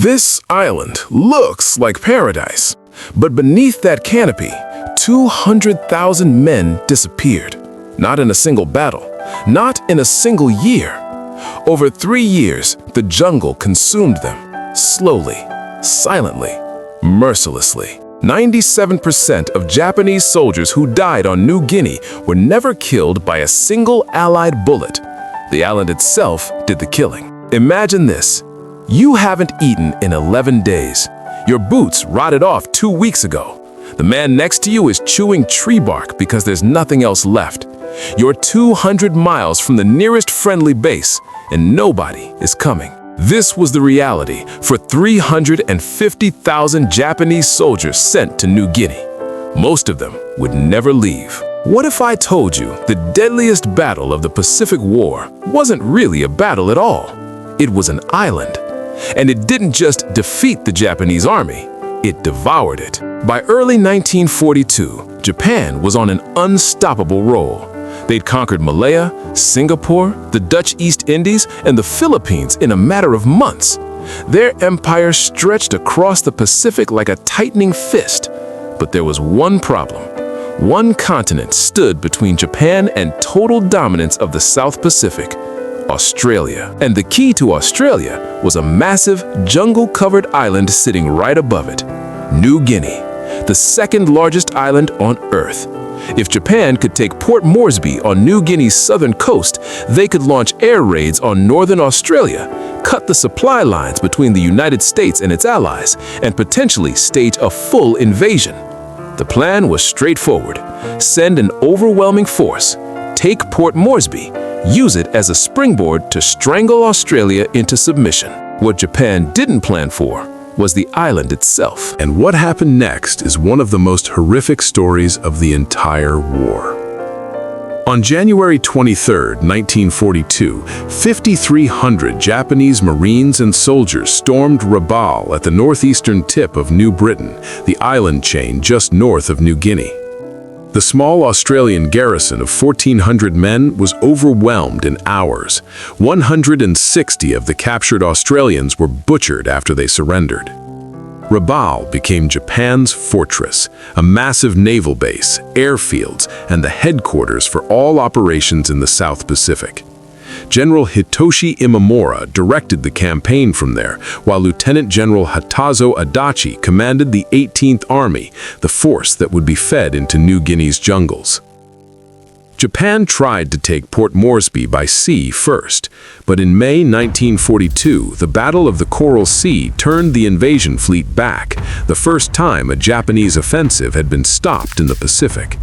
This island looks like paradise, but beneath that canopy, 200,000 men disappeared. Not in a single battle, not in a single year. Over 3 years, the jungle consumed them, slowly, silently, mercilessly. 97% of Japanese soldiers who died on New Guinea were never killed by a single Allied bullet. The island itself did the killing. Imagine this. You haven't eaten in 11 days. Your boots rotted off 2 weeks ago. The man next to you is chewing tree bark because there's nothing else left. You're 200 miles from the nearest friendly base, and nobody is coming. This was the reality for 350,000 Japanese soldiers sent to New Guinea. Most of them would never leave. What if I told you the deadliest battle of the Pacific War wasn't really a battle at all? It was an island. And it didn't just defeat the Japanese army, it devoured it. By early 1942, Japan was on an unstoppable roll. They'd conquered Malaya, Singapore, the Dutch East Indies, and the Philippines in a matter of months. Their empire stretched across the Pacific like a tightening fist. But there was one problem. One continent stood between Japan and total dominance of the South Pacific: Australia. And the key to Australia was a massive, jungle-covered island sitting right above it: New Guinea, the second largest island on Earth. If Japan could take Port Moresby on New Guinea's southern coast, they could launch air raids on northern Australia, cut the supply lines between the United States and its allies, and potentially stage a full invasion. The plan was straightforward: send an overwhelming force, take Port Moresby, use it as a springboard to strangle Australia into submission. What Japan didn't plan for was the island itself. And what happened next is one of the most horrific stories of the entire war. On January 23, 1942, 5,300 Japanese Marines and soldiers stormed Rabaul at the northeastern tip of New Britain, the island chain just north of New Guinea. The small Australian garrison of 1,400 men was overwhelmed in hours. 160 of the captured Australians were butchered after they surrendered. Rabaul became Japan's fortress, a massive naval base, airfields, and the headquarters for all operations in the South Pacific. General Hitoshi Imamura directed the campaign from there, while Lieutenant General Hatazō Adachi commanded the 18th Army, the force that would be fed into New Guinea's jungles. Japan tried to take Port Moresby by sea first, but in May 1942, the Battle of the Coral Sea turned the invasion fleet back, the first time a Japanese offensive had been stopped in the Pacific.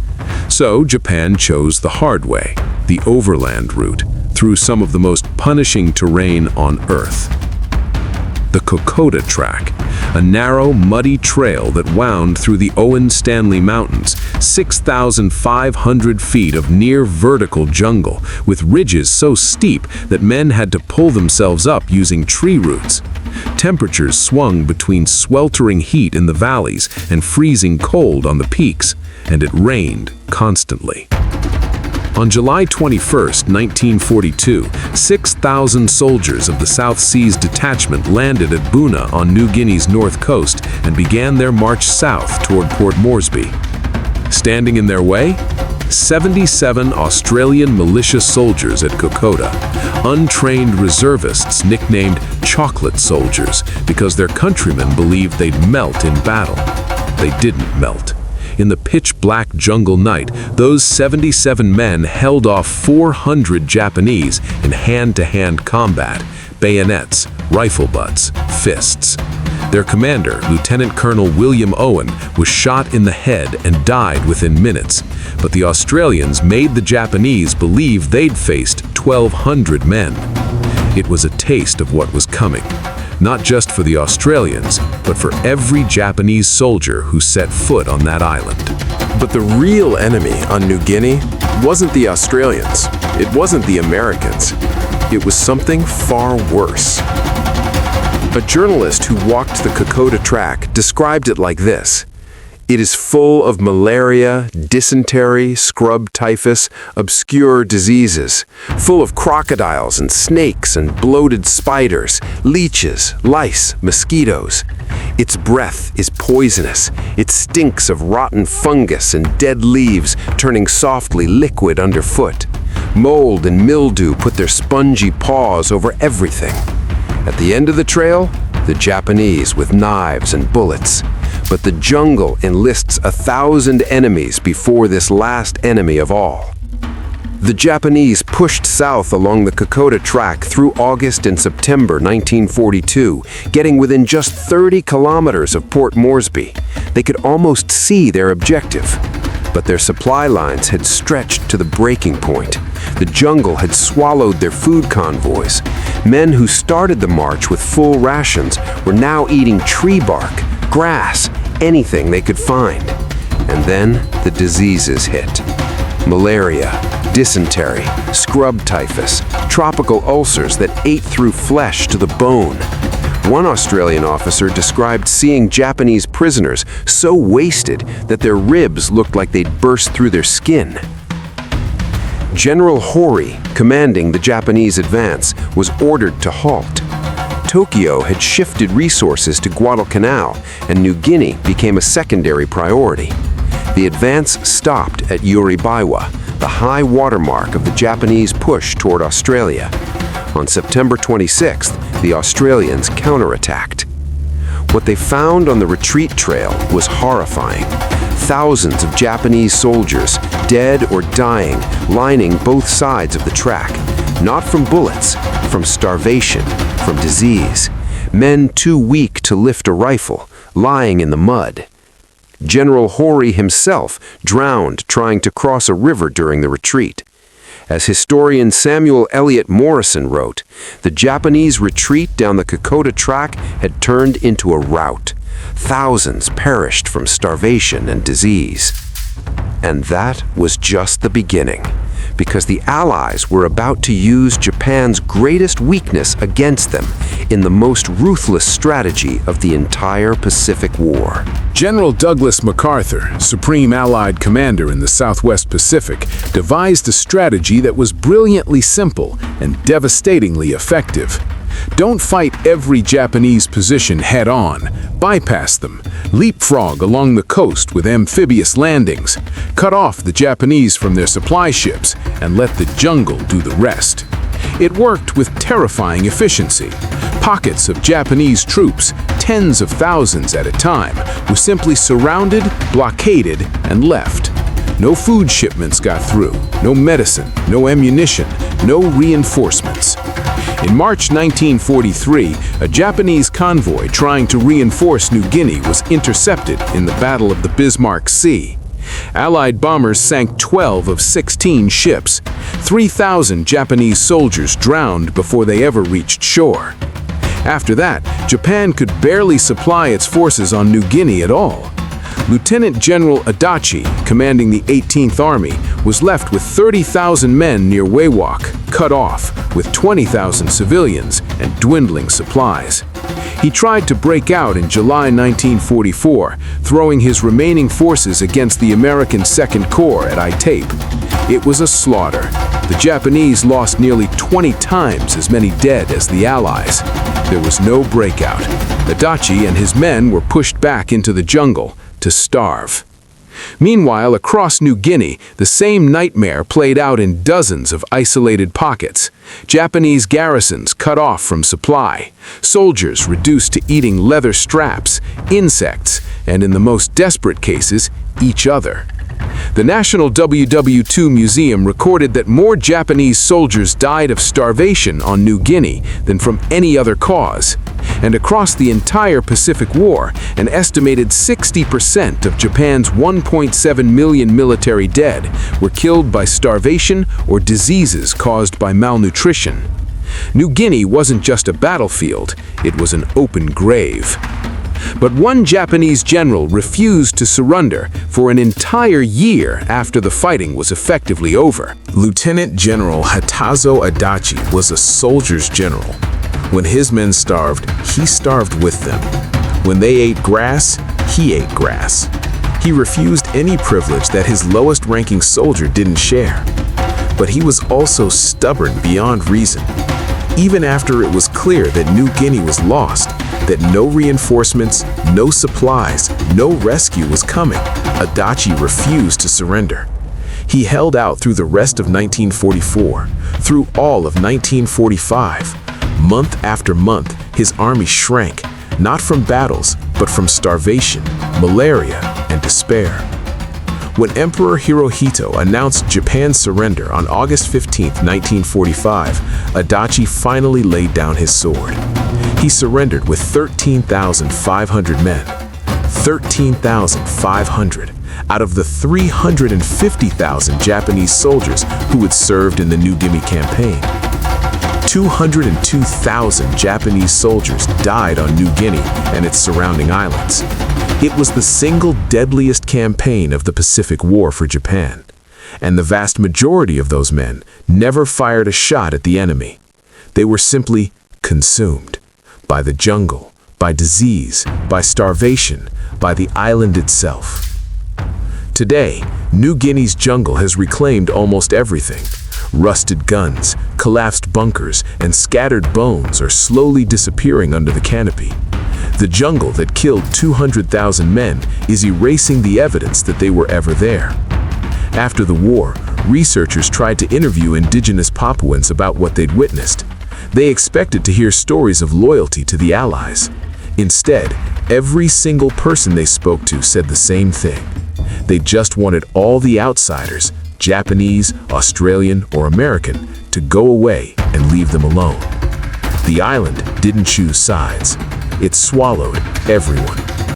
So Japan chose the hard way, the overland route, through some of the most punishing terrain on Earth. The Kokoda Track, a narrow, muddy trail that wound through the Owen Stanley Mountains, 6,500 feet of near-vertical jungle, with ridges so steep that men had to pull themselves up using tree roots. Temperatures swung between sweltering heat in the valleys and freezing cold on the peaks, and it rained constantly. On July 21, 1942, 6,000 soldiers of the South Seas Detachment landed at Buna on New Guinea's north coast and began their march south toward Port Moresby. Standing in their way? 77 Australian militia soldiers at Kokoda, untrained reservists nicknamed chocolate soldiers because their countrymen believed they'd melt in battle. They didn't melt. In the pitch-black jungle night, those 77 men held off 400 Japanese in hand-to-hand combat, bayonets, rifle butts, fists. Their commander, Lieutenant Colonel William Owen, was shot in the head and died within minutes, but the Australians made the Japanese believe they'd faced 1,200 men. It was a taste of what was coming. Not just for the Australians, but for every Japanese soldier who set foot on that island. But the real enemy on New Guinea wasn't the Australians. It wasn't the Americans. It was something far worse. A journalist who walked the Kokoda Track described it like this: It is full of malaria, dysentery, scrub typhus, obscure diseases, full of crocodiles and snakes and bloated spiders, leeches, lice, mosquitoes. Its breath is poisonous. It stinks of rotten fungus and dead leaves turning softly liquid underfoot. Mold and mildew put their spongy paws over everything. At the end of the trail, the Japanese with knives and bullets. But the jungle enlists 1,000 enemies before this last enemy of all. The Japanese pushed south along the Kokoda Track through August and September 1942, getting within just 30 kilometers of Port Moresby. They could almost see their objective. But their supply lines had stretched to the breaking point. The jungle had swallowed their food convoys. Men who started the march with full rations were now eating tree bark, grass, anything they could find. And then the diseases hit. Malaria, dysentery, scrub typhus, tropical ulcers that ate through flesh to the bone. One Australian officer described seeing Japanese prisoners so wasted that their ribs looked like they'd burst through their skin. General Hori, commanding the Japanese advance, was ordered to halt. Tokyo had shifted resources to Guadalcanal, and New Guinea became a secondary priority. The advance stopped at Uribiwa, the high watermark of the Japanese push toward Australia. On September 26th, the Australians counterattacked. What they found on the retreat trail was horrifying. Thousands of Japanese soldiers, dead or dying, lining both sides of the track. Not from bullets, from starvation, from disease. Men too weak to lift a rifle, lying in the mud. General Hori himself drowned trying to cross a river during the retreat. As historian Samuel Eliot Morrison wrote, the Japanese retreat down the Kokoda Track had turned into a rout. Thousands perished from starvation and disease. And that was just the beginning, because the Allies were about to use Japan's greatest weakness against them in the most ruthless strategy of the entire Pacific War. General Douglas MacArthur, Supreme Allied Commander in the Southwest Pacific, devised a strategy that was brilliantly simple and devastatingly effective. Don't fight every Japanese position head-on. Bypass them. Leapfrog along the coast with amphibious landings. Cut off the Japanese from their supply ships and let the jungle do the rest. It worked with terrifying efficiency. Pockets of Japanese troops, tens of thousands at a time, were simply surrounded, blockaded, and left. No food shipments got through, no medicine, no ammunition, no reinforcements. In March 1943, a Japanese convoy trying to reinforce New Guinea was intercepted in the Battle of the Bismarck Sea. Allied bombers sank 12 of 16 ships. 3,000 Japanese soldiers drowned before they ever reached shore. After that, Japan could barely supply its forces on New Guinea at all. Lieutenant General Adachi, commanding the 18th Army, was left with 30,000 men near Wewak, cut off, with 20,000 civilians and dwindling supplies. He tried to break out in July 1944, throwing his remaining forces against the American Second Corps at Itape. It was a slaughter. The Japanese lost nearly 20 times as many dead as the Allies. There was no breakout. Adachi and his men were pushed back into the jungle to starve. Meanwhile, across New Guinea, the same nightmare played out in dozens of isolated pockets. Japanese garrisons cut off from supply, soldiers reduced to eating leather straps, insects, and in the most desperate cases, each other. The National WWII Museum recorded that more Japanese soldiers died of starvation on New Guinea than from any other cause. And across the entire Pacific War, an estimated 60% of Japan's 1.7 million military dead were killed by starvation or diseases caused by malnutrition. New Guinea wasn't just a battlefield, it was an open grave. But one Japanese general refused to surrender for an entire year after the fighting was effectively over. Lieutenant General Hatazō Adachi was a soldier's general. When his men starved, he starved with them. When they ate grass, he ate grass. He refused any privilege that his lowest-ranking soldier didn't share. But he was also stubborn beyond reason. Even after it was clear that New Guinea was lost, that no reinforcements, no supplies, no rescue was coming, Adachi refused to surrender. He held out through the rest of 1944, through all of 1945. Month after month, his army shrank, not from battles, but from starvation, malaria, and despair. When Emperor Hirohito announced Japan's surrender on August 15, 1945, Adachi finally laid down his sword. He surrendered with 13,500 men. 13,500 out of the 350,000 Japanese soldiers who had served in the New Guinea campaign. 202,000 Japanese soldiers died on New Guinea and its surrounding islands. It was the single deadliest campaign of the Pacific War for Japan, and the vast majority of those men never fired a shot at the enemy. They were simply consumed by the jungle, by disease, by starvation, by the island itself. Today, New Guinea's jungle has reclaimed almost everything. Rusted guns, collapsed bunkers, and scattered bones are slowly disappearing under the canopy. The jungle that killed 200,000 men is erasing the evidence that they were ever there. After the war, researchers tried to interview indigenous Papuans about what they'd witnessed. They expected to hear stories of loyalty to the Allies. Instead, every single person they spoke to said the same thing. They just wanted all the outsiders, Japanese, Australian, or American, to go away and leave them alone. The island didn't choose sides. It swallowed everyone.